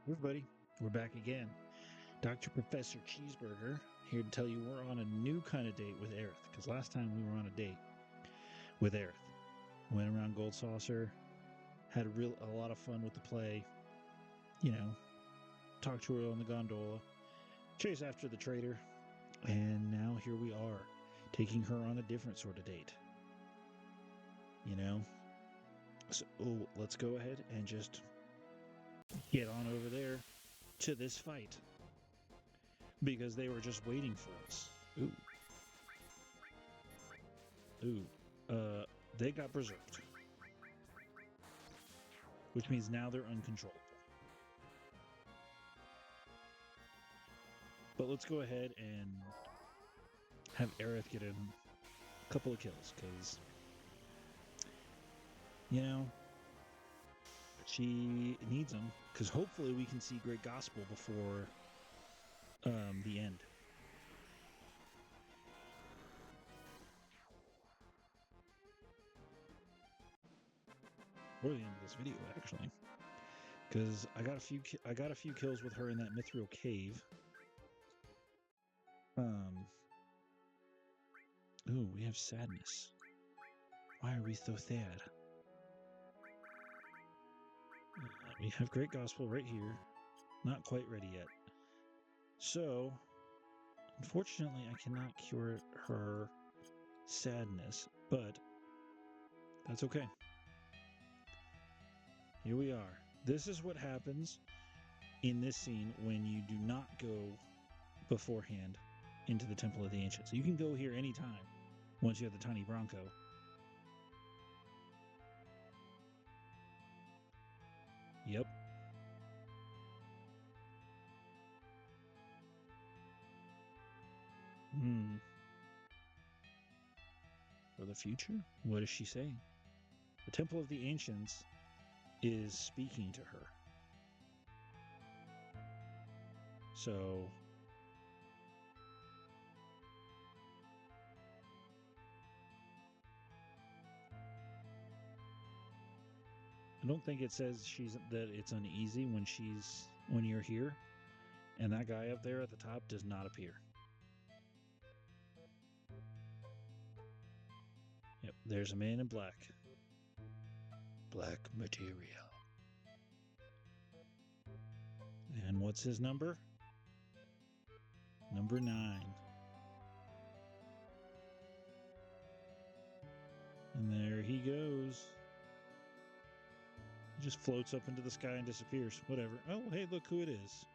Everybody, we're back again. Dr. Professor Cheeseburger here to tell you we're on a new kind of date with Aerith, because last time we were on a date with Aerith. Went around Gold Saucer, had a lot of fun with the play, talked to her on the gondola, chased after the traitor, and now here we are, taking her on a different sort of date. So let's go ahead and just get on over there to this fight. Because they were just waiting for us. They got berserked. Which means now they're uncontrollable. But let's go ahead and have Aerith get a couple of kills, because, she needs them, because hopefully we can see Great Gospel before the end. Or the end of this video, actually, because I got a few kills with her in that Mithril cave. Ooh, we have sadness. Why are we so sad? We have Great Gospel right here. Not quite ready yet. So, unfortunately, I cannot cure her sadness, but that's okay. Here we are. This is what happens in this scene when you do not go beforehand into the Temple of the Ancients. You can go here anytime once you have the tiny Bronco. Yep. For the future? What is she saying? The Temple of the Ancients is speaking to her. So I don't think it says that it's uneasy when you're here, and that guy up there at the top does not appear. Yep, there's a man in black. Black material. And what's his number? Number 9. And there he goes. He just floats up into the sky and disappears. Whatever. Oh, hey, look who it is.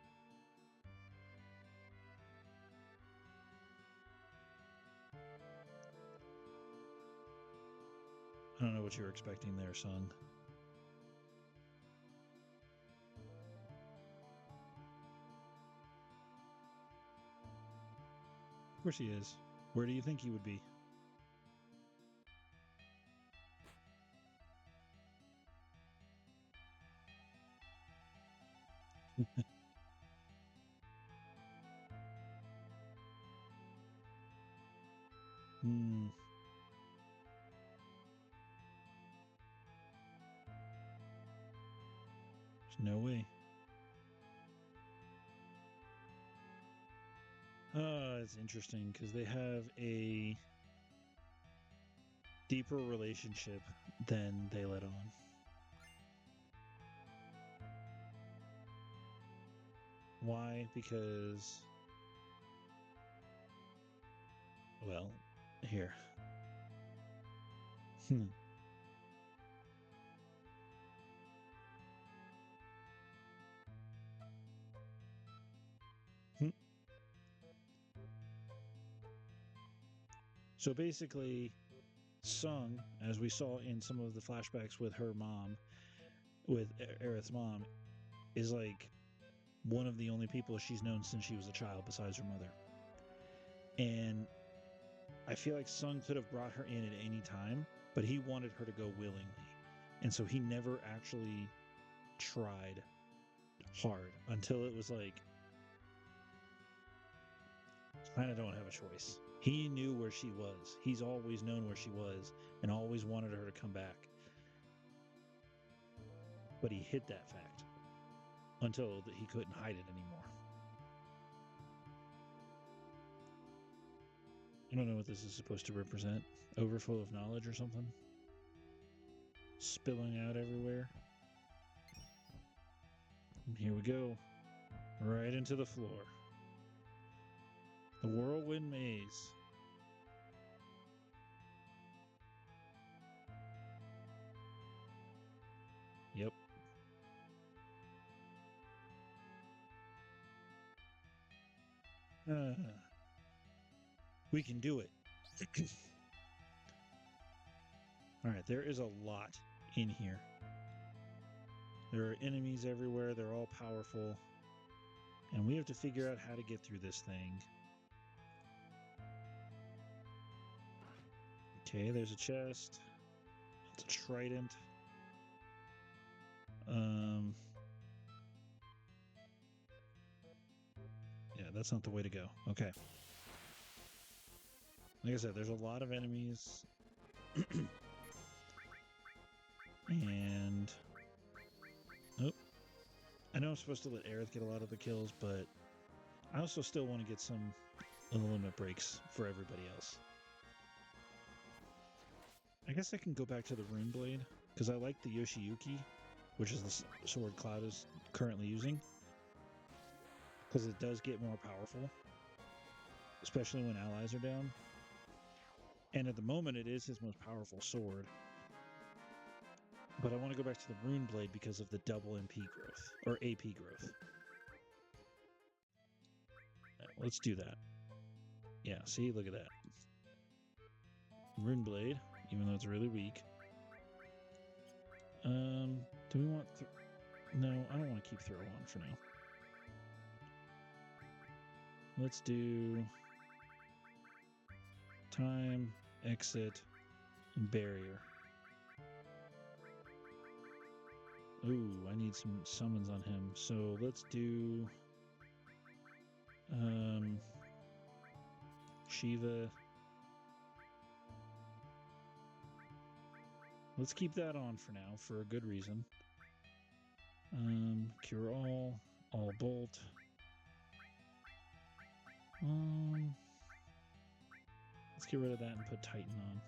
I don't know what you were expecting there, son. Of course he is. Where do you think he would be? There's no way. It's interesting because they have a deeper relationship than they let on. Why? Because, well, here. So basically, Tseng, as we saw in some of the flashbacks with her mom, with Aerith's mom, is like one of the only people she's known since she was a child besides her mother. And I feel like Tseng could have brought her in at any time, but he wanted her to go willingly. And so he never actually tried hard until it was like, kind of don't have a choice. He knew where she was. He's always known where she was and always wanted her to come back. But he hid that fact. until he couldn't hide it anymore. I don't know what this is supposed to represent. Overflow of knowledge or something? Spilling out everywhere. And here we go. Right into the floor. The whirlwind maze. Yep. We can do it. Alright, there is a lot in here. There are enemies everywhere. They're all powerful. And we have to figure out how to get through this thing. Okay, there's a chest. It's a trident. Yeah, that's not the way to go. Okay. Like I said, there's a lot of enemies. And... oh. I know I'm supposed to let Aerith get a lot of the kills, but I also still want to get some of the limit breaks for everybody else. I guess I can go back to the Rune Blade, because I like the Yoshiyuki, which is the sword Cloud is currently using, because it does get more powerful, especially when allies are down. And at the moment, it is his most powerful sword. But I want to go back to the Rune Blade because of the double MP growth, or AP growth. Let's do that. Yeah, see? Look at that. Rune Blade, even though it's really weak. Do we want... no, I don't want to keep throw on for now. Let's do... time, exit, and barrier. Ooh, I need some summons on him. So let's do... Shiva. Let's keep that on for now, for a good reason. Cure all bolt. Let's get rid of that and put Titan on.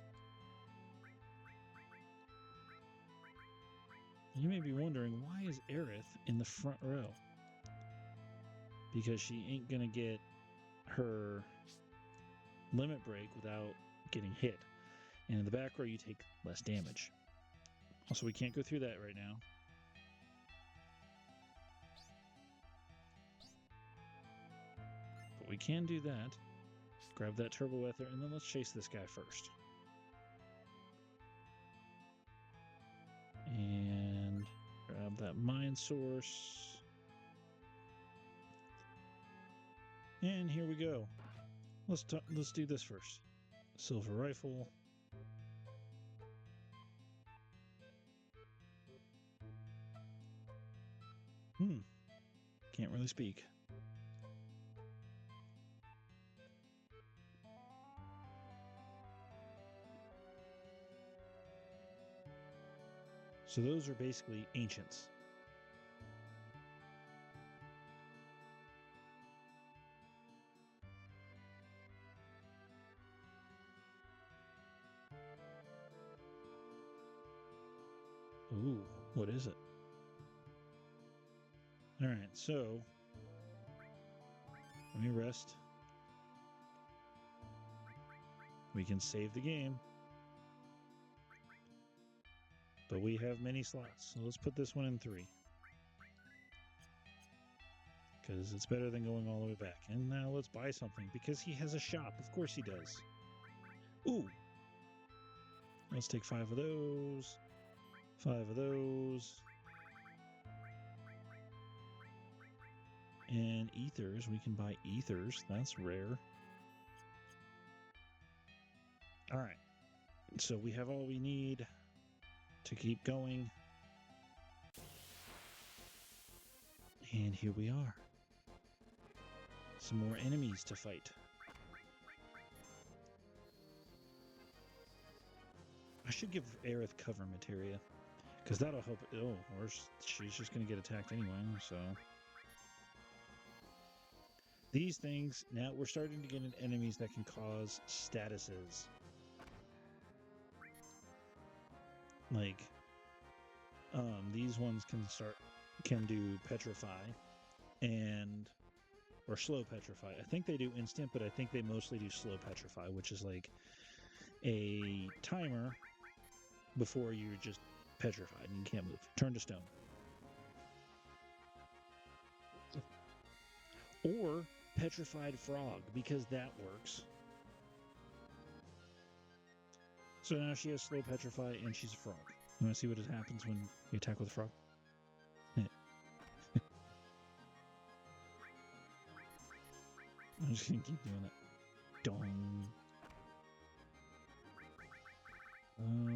You may be wondering, why is Aerith in the front row? Because she ain't gonna get her limit break without getting hit. And in the back row, you take less damage. Also, we can't go through that right now. But we can do that. Grab that Turbo Ether, and then let's chase this guy first. And grab that Mind Source. And here we go. Let's do this first. Silver Rifle. Can't really speak. So those are basically ancients. Ooh, what is it? Alright, so let me rest. We can save the game. But we have many slots, so let's put this one in 3. Because it's better than going all the way back. And now let's buy something, because he has a shop. Of course he does. Ooh! Let's take 5 of those. 5 of those. And ethers, we can buy ethers. That's rare. Alright. So we have all we need to keep going. And here we are. Some more enemies to fight. I should give Aerith cover materia, Because that'll help. Oh, or she's just going to get attacked anyway, so. These things, now we're starting to get in enemies that can cause statuses. Like, these ones can do petrify or slow petrify. I think they do instant, but I think they mostly do slow petrify, which is like a timer before you're just petrified and you can't move. Turn to stone. Or petrified frog, because that works. So now she has slow petrify and she's a frog. You want to see what happens when you attack with a frog? I'm just going to keep doing that. Dong.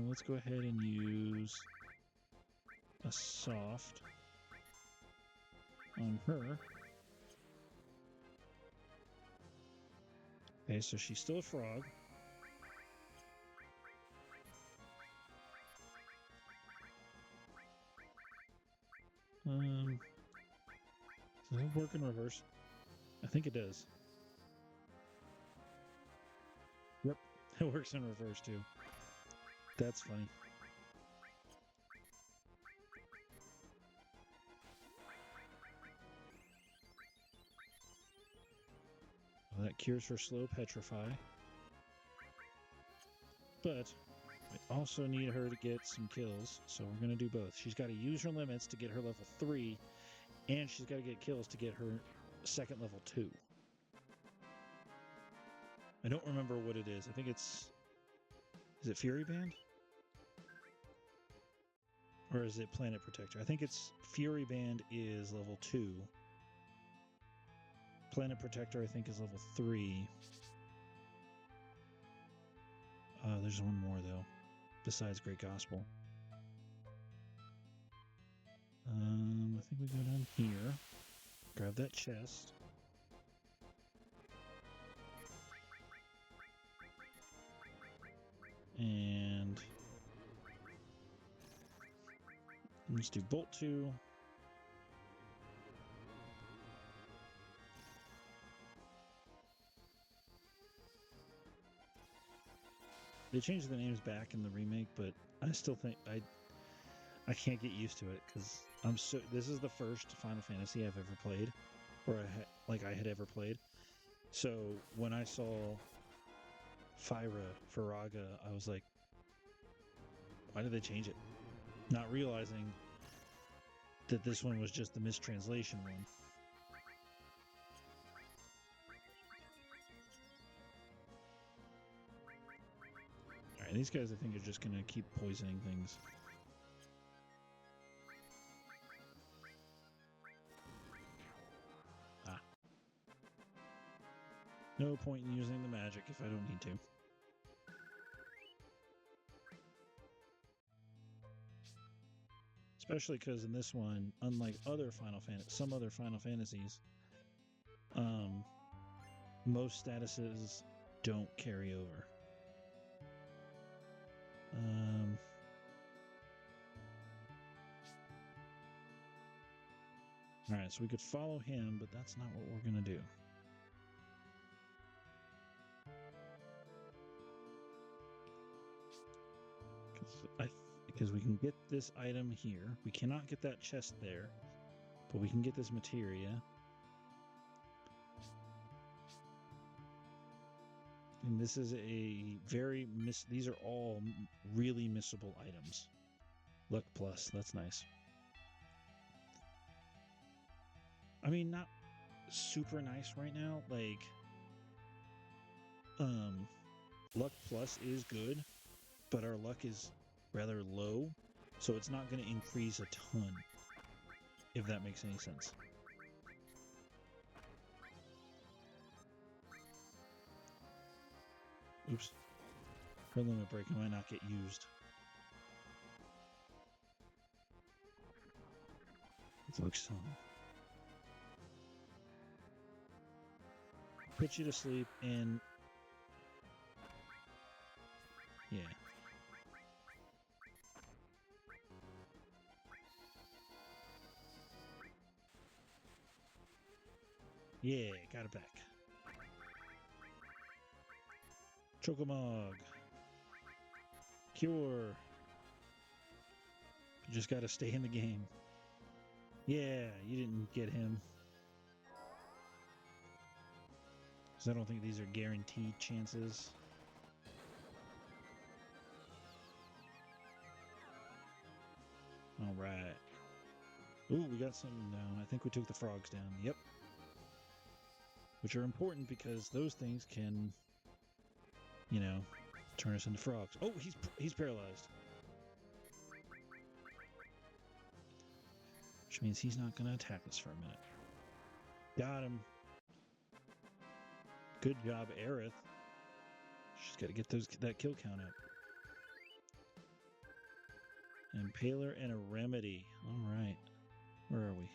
Let's go ahead and use a soft on her. Okay, so she's still a frog. Does it work in reverse? I think it does. Yep, it works in reverse too. That's funny. Well, that cures her slow petrify. But I also need her to get some kills, so we're going to do both. She's got to use her limits to get her level 3, and she's got to get kills to get her second level 2. I don't remember what it is. I think it's... Is it Fury Band? Or is it Planet Protector? I think it's Fury Band is level 2. Planet Protector, I think, is level 3. There's one more, though, besides Great Gospel. I think we go down here. Grab that chest. And let's do Bolt 2. They changed the names back in the remake, but I still think I can't get used to it because this is the first Final Fantasy I've ever played, or I had ever played. So when I saw Firaga, I was like, why did they change it? Not realizing that this one was just the mistranslation one. Alright, these guys I think are just going to keep poisoning things. No point in using the magic if I don't need to. Especially because in this one, unlike some other Final Fantasies, most statuses don't carry over. Alright, so we could follow him, but that's not what we're going to do. Because we can get this item here. We cannot get that chest there, but we can get this materia. And this is a very these are all really missable items. Luck plus, that's nice. I mean, not super nice right now. Like, luck plus is good, but our luck is rather low, so it's not going to increase a ton, if that makes any sense. Oops. Her limit break might not get used. It looks so. Put you to sleep and... Yeah. Yeah, got it back. Chocomog. Cure. You just gotta stay in the game. Yeah, you didn't get him. Because I don't think these are guaranteed chances. All right. Ooh, we got some now. I think we took the frogs down. Yep. Which are important because those things can, you know, turn us into frogs. Oh, he's paralyzed. Which means he's not going to attack us for a minute. Got him. Good job, Aerith. She's got to get that kill count up. An Impaler and a Remedy. All right. Where are we?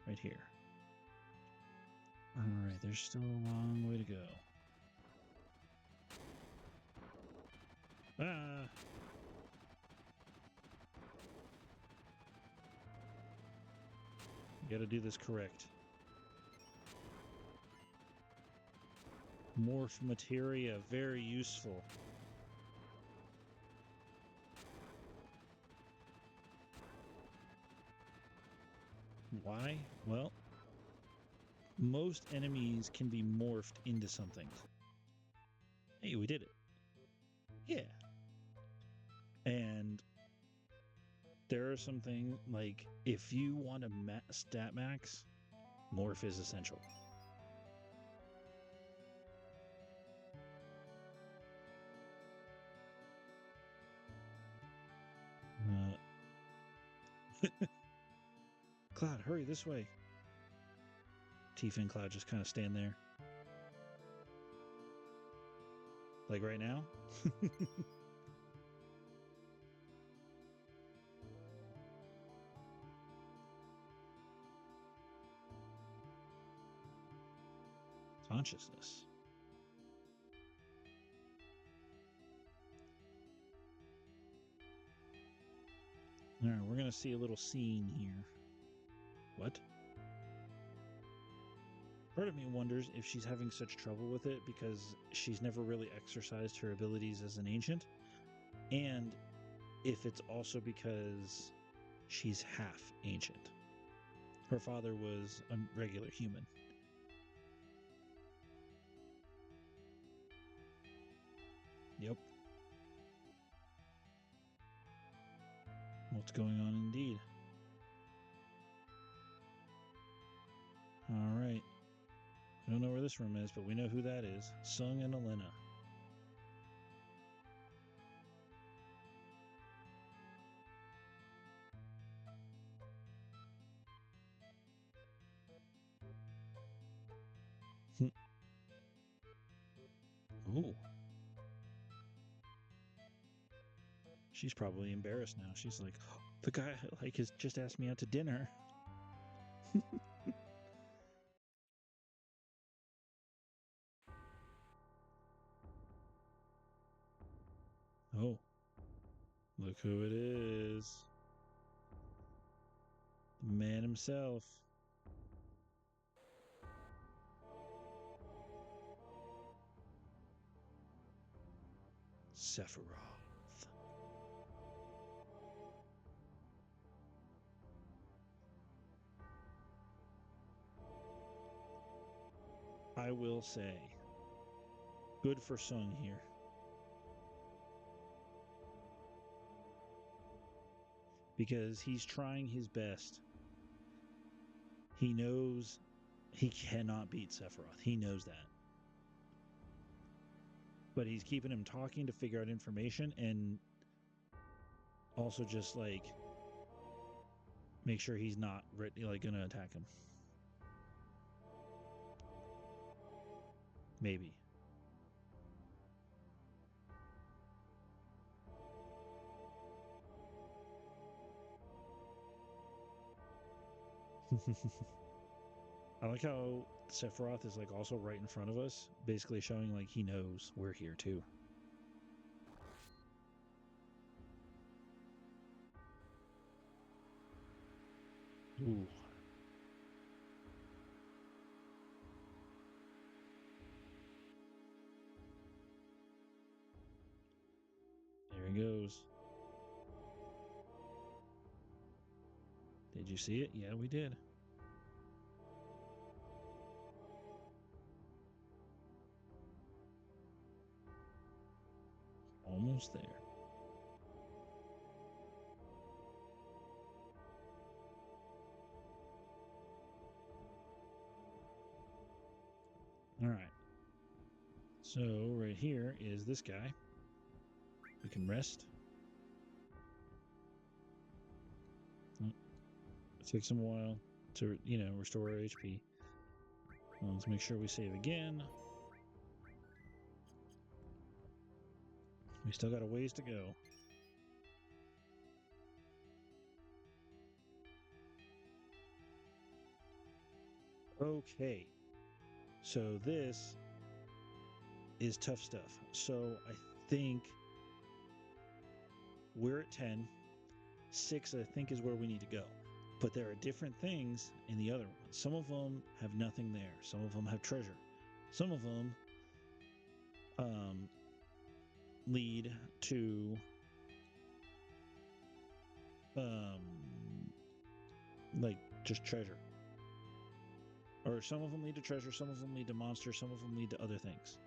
Right here. All right, there's still a long way to go. Ah! You gotta do this correct. Morph materia, very useful. Why? Well, most enemies can be morphed into something. Hey, we did it. Yeah. And there are some things, like, if you want to stat max, morph is essential. Cloud, hurry this way. Tifa and Cloud just kind of stand there. Like right now? Consciousness. All right, we're going to see a little scene here. What? Part of me wonders if she's having such trouble with it because she's never really exercised her abilities as an ancient, and if it's also because she's half ancient. Her father was a regular human. Yep. What's going on indeed? All right. I don't know where this room is, but we know who that is. Tseng and Elena. Ooh. She's probably embarrassed now. She's like, oh, the guy has just asked me out to dinner. Oh. Look who it is. The man himself. Sephiroth. I will say, good for Tseng here. Because he's trying his best. He knows he cannot beat Sephiroth. He knows that. But he's keeping him talking to figure out information and also just like make sure he's not like gonna attack him. Maybe. I like how Sephiroth is like also right in front of us, basically showing like he knows we're here too. Ooh. Did you see it? Yeah, we did. Almost there. All right. So right here is this guy. We can rest. It takes him a while to, restore our HP. Let's make sure we save again. We still got a ways to go. Okay. So this is tough stuff. So I think we're at 10. 6, I think, is where we need to go. But there are different things in the other ones. Some of them have nothing there. Some of them have treasure. Some of them lead to like just treasure. Or some of them lead to treasure, some of them lead to monsters, some of them lead to other things.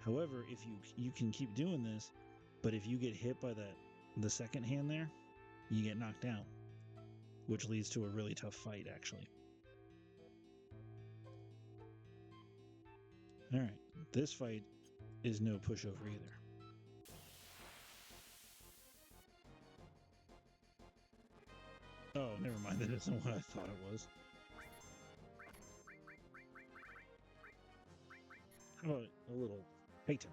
However, if you can keep doing this, but if you get hit by the second hand there, you get knocked down, which leads to a really tough fight, actually. All right, this fight is no pushover either. Oh, never mind. That isn't what I thought it was. How about a little Peyton?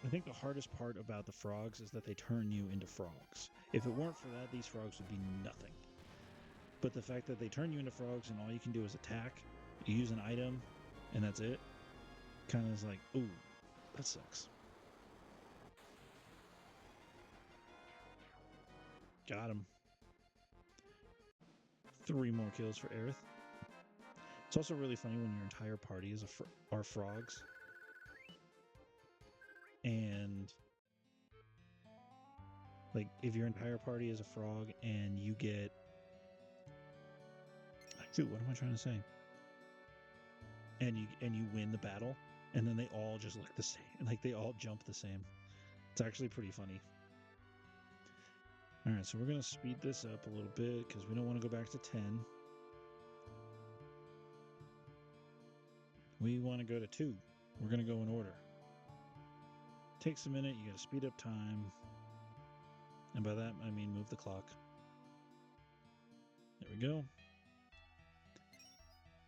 I think the hardest part about the frogs is that they turn you into frogs. If it weren't for that, these frogs would be nothing. But the fact that they turn you into frogs and all you can do is attack, you use an item, and that's it, kind of is like, ooh, that sucks. Got him. 3 more kills for Aerith. It's also really funny when your entire party is are frogs. And like if your entire party is a frog and you get... Dude, what am I trying to say? And you win the battle, and then they all just look the same. Like they all jump the same. It's actually pretty funny. All right, so we're going to speed this up a little bit because we don't want to go back to 10. We want to go to 2. We're going to go in order. Takes a minute. You got to speed up time. And by that, I mean move the clock. There we go.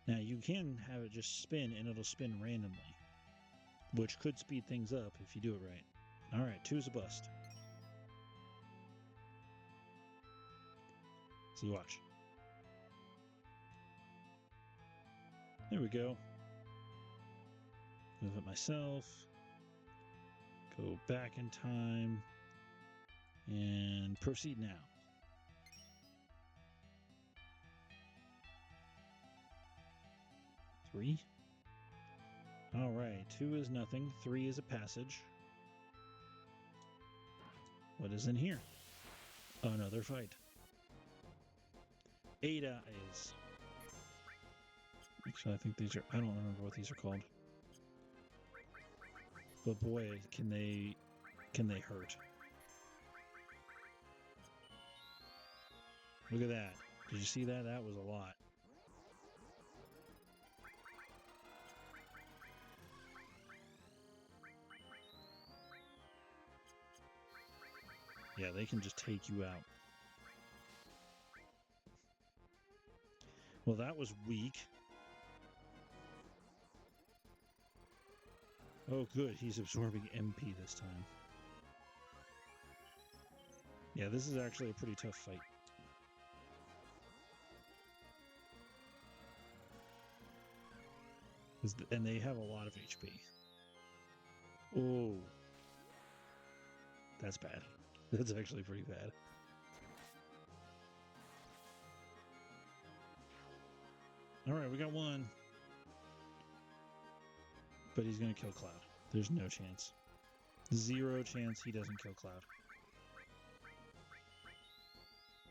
Now, you can have it just spin, and it'll spin randomly, which could speed things up if you do it right. All right, 2's a bust. See, watch. There we go. Move it myself. Go back in time. And proceed now. Three. All right, 2 is nothing. 3 is a passage. What is in here? Another fight. Ada is... Actually, I think these are... I don't remember what these are called. But boy, can they hurt. Look at that. Did you see that? That was a lot. Yeah, they can just take you out. Well, that was weak. Oh, good. He's absorbing MP this time. Yeah, this is actually a pretty tough fight. And they have a lot of HP. Oh. That's bad. That's actually pretty bad. Alright, we got one. But he's going to kill Cloud. There's no chance. 0 chance he doesn't kill Cloud.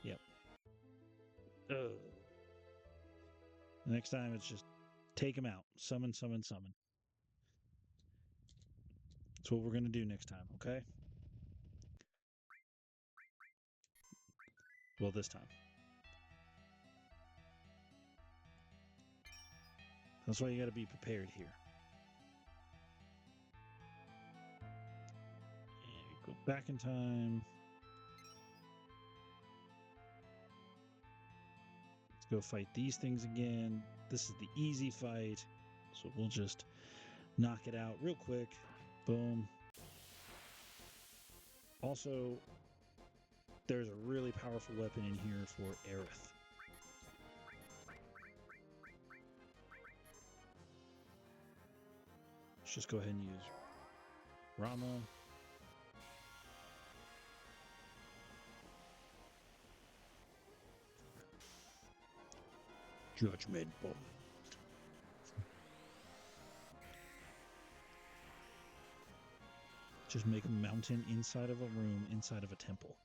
Yep. Next time it's just take him out. Summon, summon, summon. That's what we're going to do next time, okay? Well, this time. That's why you got to be prepared here. And go back in time. Let's go fight these things again. This is the easy fight, so we'll just knock it out real quick. Boom. Also, there's a really powerful weapon in here for Aerith. Let's just go ahead and use Rama. Judgmental. Just make a mountain inside of a room, inside of a temple.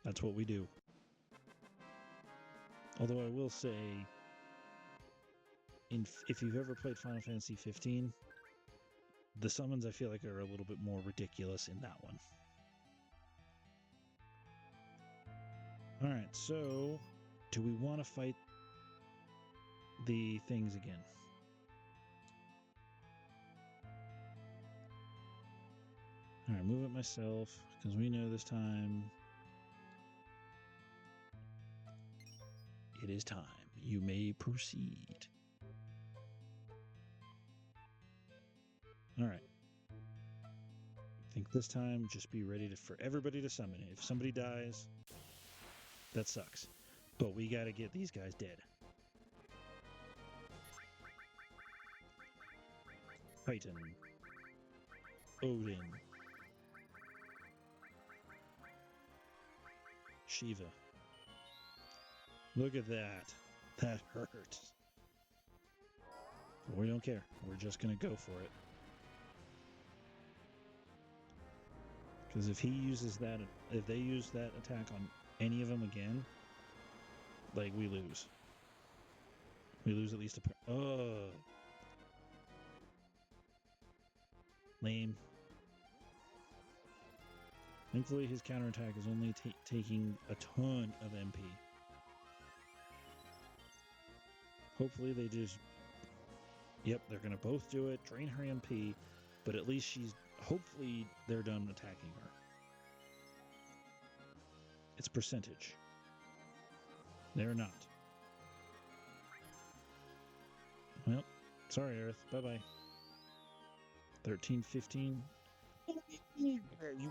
That's what we do. Although I will say, if you've ever played Final Fantasy 15, the summons I feel like are a little bit more ridiculous in that one. Alright, so do we want to fight the things again? Alright, move it myself, because we know this time it is time. You may proceed. Alright. I think this time just be ready for everybody to summon it. If somebody dies, that sucks. But we gotta get these guys dead. Titan. Odin. Shiva. Look at that. That hurts. But we don't care. We're just gonna go for it. Because if he uses that, if they use that attack on any of them again, like, we lose. We lose at least a... Oh. Lame. Thankfully, his counterattack is only taking a ton of MP. Hopefully they just... Yep, they're going to both do it. Drain her MP. But at least she's... Hopefully they're done attacking her. It's percentage. They're not. Well, sorry, Aerith. Bye-bye. 13, 15. You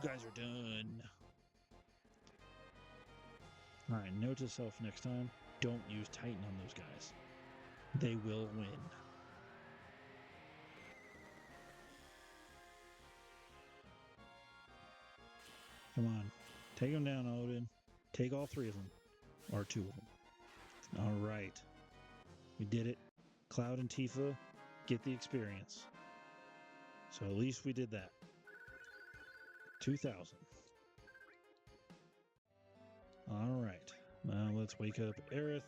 guys are done. Alright, note to self next time. Don't use Titan on those guys. They will win. Come on. Take them down, Odin. Take all 3 of them. Or 2 of them. Alright. We did it. Cloud and Tifa get the experience. So at least we did that. 2,000. Alright. Now let's wake up Aerith.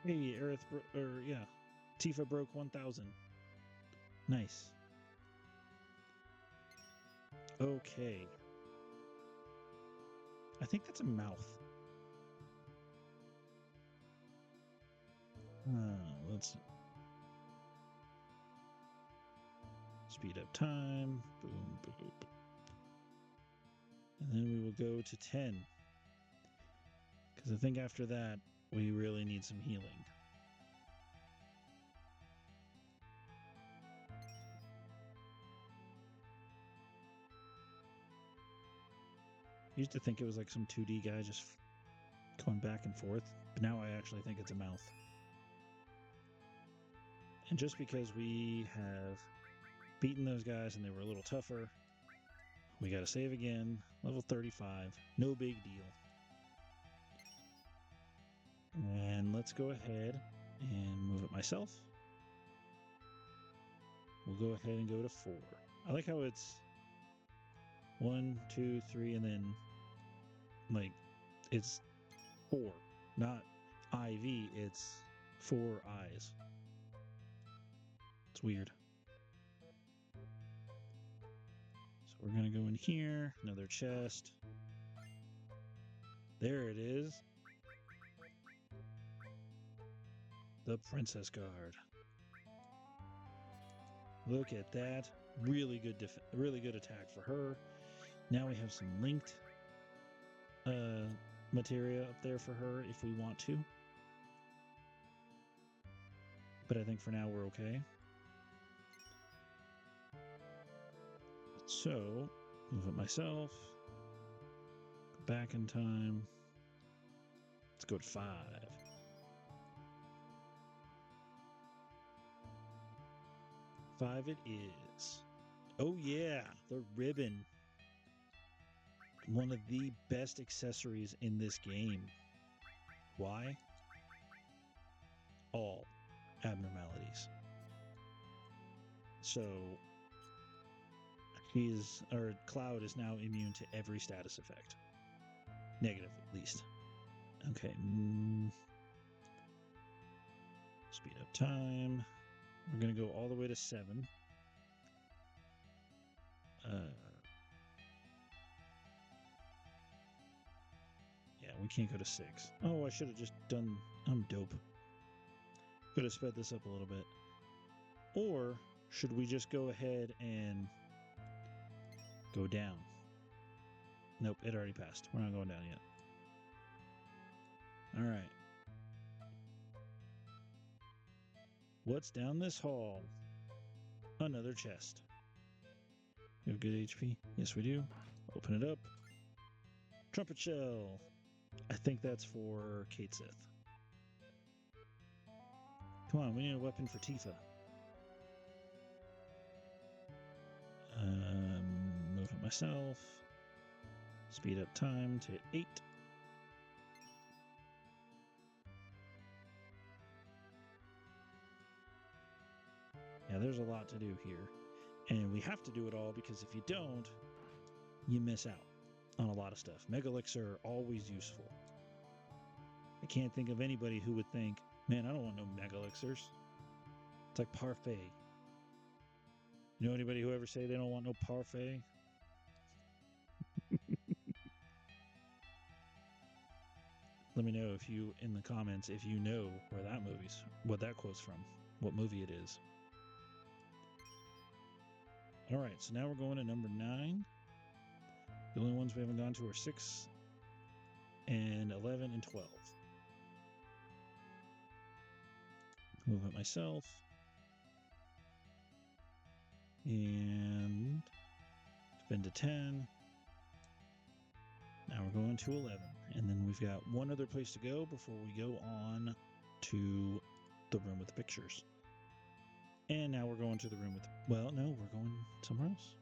Hey, Aerith, Tifa broke 1,000. Nice. Okay. I think that's a mouth. Let's speed up time. Boom, boom. And then we will go to 10. Because I think after that, we really need some healing. I used to think it was like some 2D guy just going back and forth, but now I actually think it's a mouth. And just because we have beaten those guys and they were a little tougher, we got to save again. Level 35. No big deal. And let's go ahead and move it myself. We'll go ahead and go to 4. I like how it's 1, 2, 3, and then like it's 4, not IV. It's 4 eyes. It's weird. So we're gonna go in here. Another chest. There it is. The Princess Guard. Look at that. Really good attack for her. Now we have some linked materia up there for her if we want to. But I think for now we're okay. So, move it myself. Back in time. Let's go to 5. 5 it is. Oh yeah, the ribbon. One of the best accessories in this game. Why? All abnormalities. So Cloud is now immune to every status effect. Negative, at least. Okay. Speed up time. We're going to go all the way to 7. Yeah, we can't go to 6. Oh, I should have just done... I'm dope. Could have sped this up a little bit. Or should we just go ahead and go down? Nope, it already passed. We're not going down yet. All right. What's down this hall? Another chest. You have good HP? Yes, we do. Open it up. Trumpet shell. I think that's for Kate Sith. Come on, we need a weapon for Tifa. Move it myself. Speed up time to 8. Yeah, there's a lot to do here. And we have to do it all because if you don't, you miss out on a lot of stuff. Mega Elixir are always useful. I can't think of anybody who would think, man, I don't want no Mega Elixirs. It's like parfait. You know anybody who ever say they don't want no parfait? Let me know if you, in the comments, if you know what that quote's from, what movie it is. All right, so now we're going to number 9. The only ones we haven't gone to are 6 and 11 and 12. Move it myself. And spin to 10. Now we're going to 11. And then we've got one other place to go before we go on to the room with the pictures. And now we're going to the room with... Well, no, we're going somewhere else.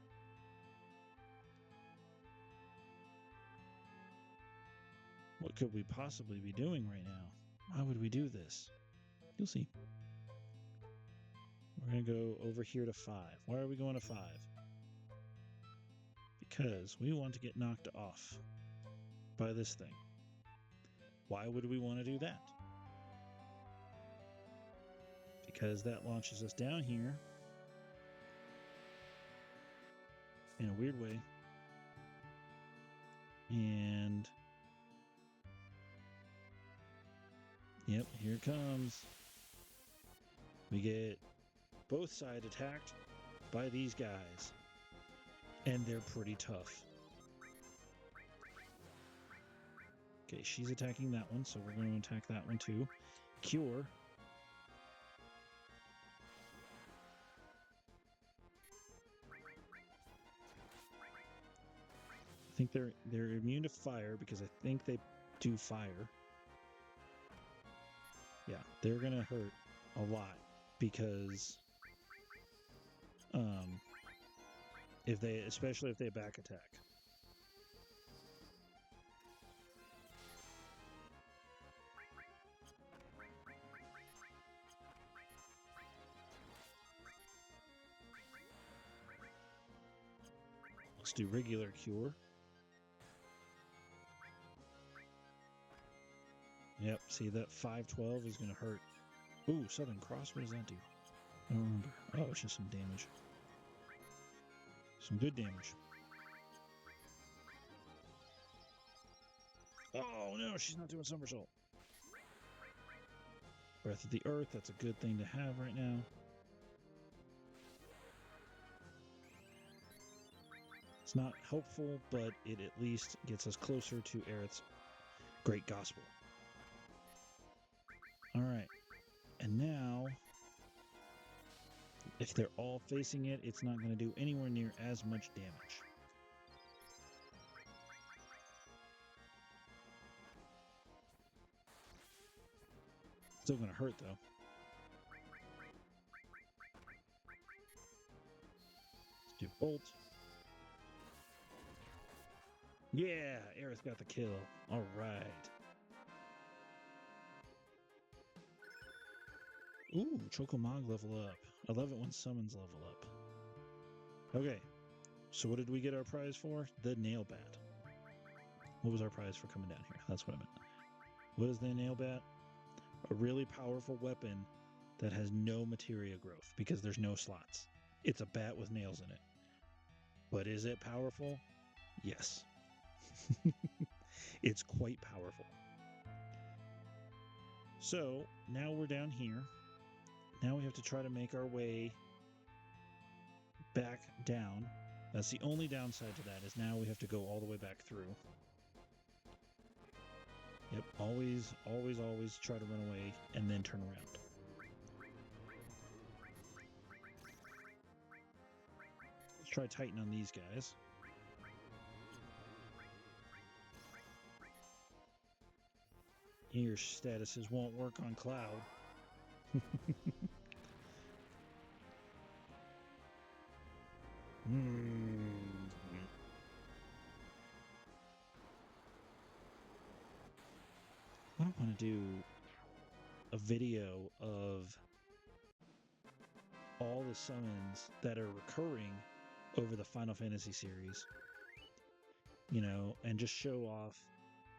What could we possibly be doing right now? Why would we do this? You'll see. We're going to go over here to 5. Why are we going to 5? Because we want to get knocked off by this thing. Why would we want to do that? Because that launches us down here in a weird way. And yep, here it comes. We get both sides attacked by these guys. And they're pretty tough. Okay, she's attacking that one, so we're going to attack that one too. Cure. I think they're immune to fire because I think they do fire. Yeah, they're gonna hurt a lot because especially if they back attack. Let's do regular cure. Yep, see that 512 is going to hurt. Ooh, Southern Cross, what does that do? I don't remember. Oh, it's just some damage. Some good damage. Oh no, she's not doing somersault. Breath of the Earth, that's a good thing to have right now. It's not helpful, but it at least gets us closer to Aerith's great gospel. Alright, and now, if they're all facing it, it's not going to do anywhere near as much damage. Still going to hurt, though. Let's do Bolt. Yeah, Aerith got the kill. All right. Ooh, Chocomog level up. I love it when summons level up. Okay, so what did we get our prize for? The Nail Bat. What was our prize for coming down here? That's what I meant. What is the Nail Bat? A really powerful weapon that has no materia growth because there's no slots. It's a bat with nails in it. But is it powerful? Yes. It's quite powerful. So now we're down here. Now we have to try to make our way back down. That's the only downside to that, is now we have to go all the way back through. Yep, always try to run away and then turn around. Let's try Titan on these guys. Your statuses won't work on Cloud. I want to do a video of all the summons that are recurring over the Final Fantasy series, you know, and just show off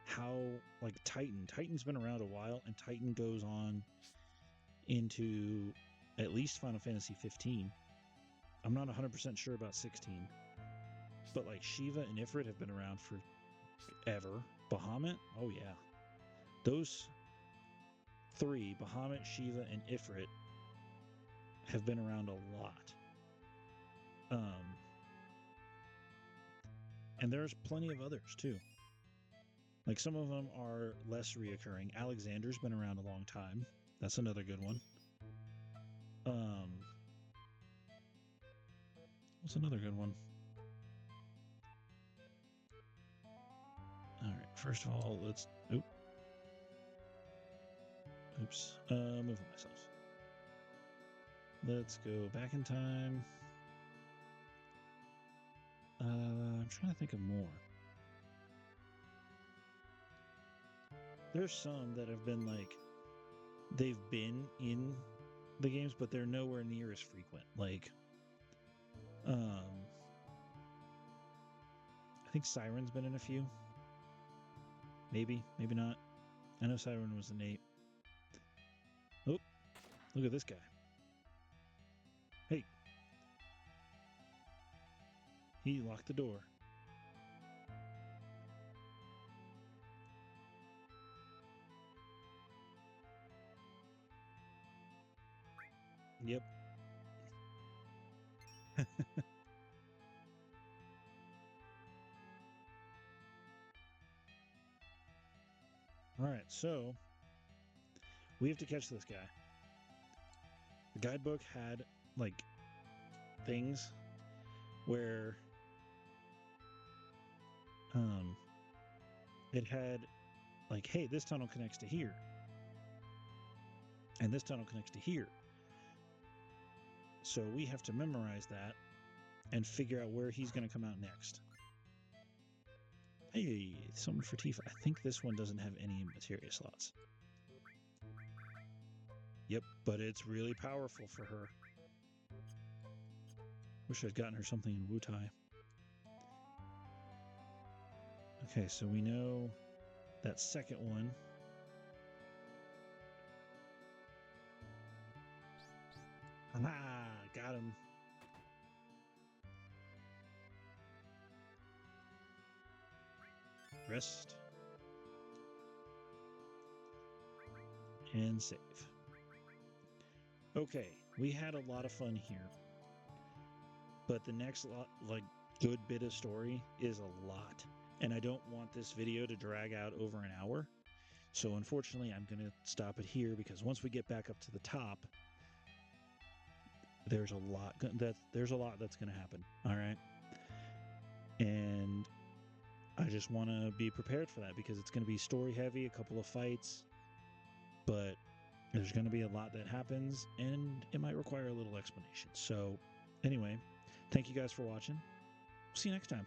how, like, Titan's been around a while, and Titan goes on into at least Final Fantasy 15. I'm not 100% sure about 16, but like Shiva and Ifrit have been around forever. Bahamut, oh yeah, those three, Bahamut, Shiva, and Ifrit, have been around a lot. And there's plenty of others too. Like, some of them are less reoccurring. Alexander's been around a long time. That's another good one. What's another good one? All right. First of all, let's. Oops. Moving myself. Let's go back in time. I'm trying to think of more. There's some that have been like, they've been in the games, but they're nowhere near as frequent. Like, I think Siren's been in a few. Maybe not. I know Siren was an 8. Oh, look at this guy. Hey. He locked the door. Yep. Alright, so we have to catch this guy. The guidebook had, like, things where it had, like, hey, this tunnel connects to here. And this tunnel connects to here. So we have to memorize that and figure out where he's going to come out next. Hey, something for Tifa. I think this one doesn't have any materia slots. Yep, but it's really powerful for her. Wish I'd gotten her something in Wutai. Okay, so we know that second one. Ah, got him. Rest. And save. Okay, we had a lot of fun here. But the next good bit of story is a lot. And I don't want this video to drag out over an hour. So unfortunately, I'm going to stop it here because once we get back up to the top, there's a lot that's going to happen. All right. And I just want to be prepared for that because it's going to be story heavy, a couple of fights, but there's going to be a lot that happens and it might require a little explanation. So anyway, thank you guys for watching. See you next time.